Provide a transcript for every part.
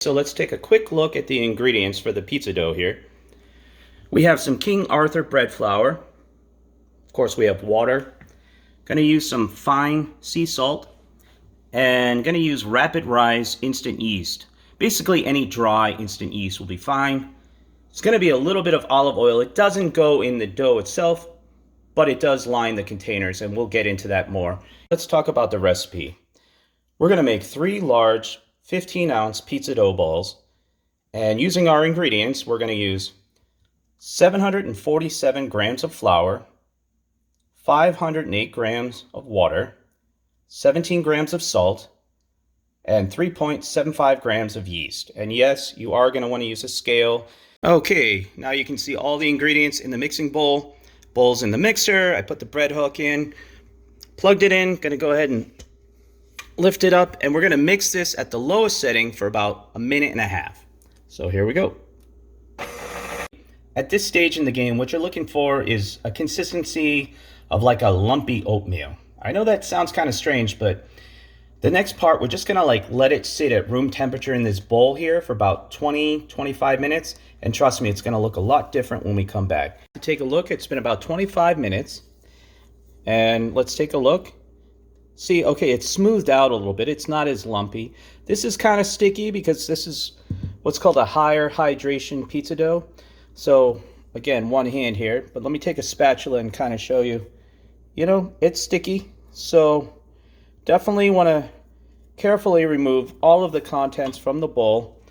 So let's take a quick look at the ingredients for the pizza dough here. We have some King Arthur bread flour. Of course, we have water. Gonna use some fine sea salt. And gonna use rapid rise instant yeast. Basically, any dry instant yeast will be fine. It's gonna be a little bit of olive oil. It doesn't go in the dough itself, but it does line the containers, and we'll get into that more. Let's talk about the recipe. We're gonna make 3 large 15-ounce pizza dough balls, and using our ingredients, we're going to use 747 grams of flour, 508 grams of water, 17 grams of salt, and 3.75 grams of yeast. And yes, you are going to want to use a scale. Okay, now you can see all the ingredients in the mixing bowl. Bowl's in the mixer. I put the bread hook in, plugged it in, going to go ahead and lift it up, and we're going to mix this at the lowest setting for about 1.5 minutes. So here we go. At this stage in the game, what you're looking for is a consistency of like a lumpy oatmeal. I know that sounds kind of strange, but the next part, we're just going to let it sit at room temperature in this bowl here for about 20-25 minutes. And trust me, it's going to look a lot different when we come back. Take a look. It's been about 25 minutes. And let's take a look. See, okay, it's smoothed out a little bit. It's not as lumpy. This is kind of sticky because this is what's called a higher hydration pizza dough. So, again, one hand here. But let me take a spatula and kind of show you. You know, it's sticky. So, definitely want to carefully remove all of the contents from the bowl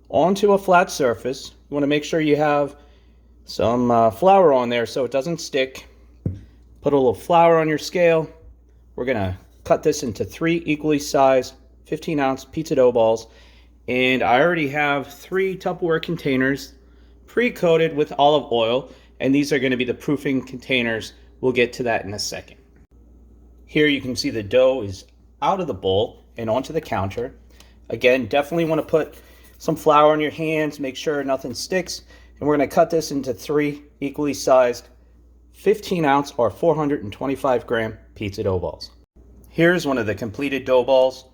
onto a flat surface. You want to make sure you have some flour on there so it doesn't stick. Put a little flour on your scale. We're going to cut this into 3 equally sized 15-ounce pizza dough balls. And I already have 3 Tupperware containers pre-coated with olive oil. And these are going to be the proofing containers. We'll get to that in a second. Here you can see the dough is out of the bowl and onto the counter. Again, definitely want to put some flour on your hands. Make sure nothing sticks. And we're going to cut this into 3 equally sized 15-ounce or 425 gram pizza dough balls. Here's one of the completed dough balls.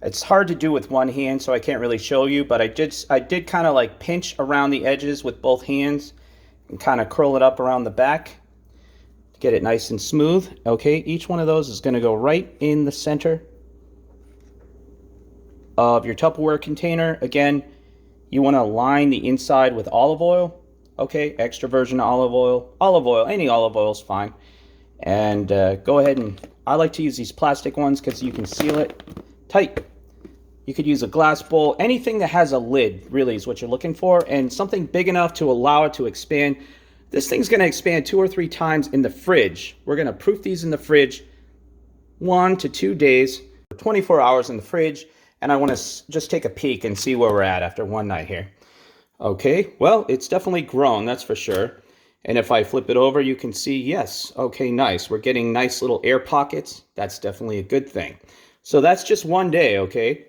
It's hard to do with one hand, so I can't really show you, but I did kind of pinch around the edges with both hands and kind of curl it up around the back to get it nice and smooth. Okay, each one of those is going to go right in the center of your Tupperware container. Again, you want to line the inside with olive oil. Okay, extra virgin olive oil, any olive oil is fine. And go ahead and, I like to use these plastic ones because you can seal it tight. You could use a glass bowl. Anything that has a lid really is what you're looking for, and something big enough to allow it to expand. This thing's going to expand 2 or 3 times in the fridge. We're going to proof these in the fridge 1 to 2 days, 24 hours in the fridge, and I want to just take a peek and see where we're at after one night here. Okay, well, it's definitely grown, that's for sure. And if I flip it over, you can see, yes, okay, nice. We're getting nice little air pockets. That's definitely a good thing. So that's just one day, okay?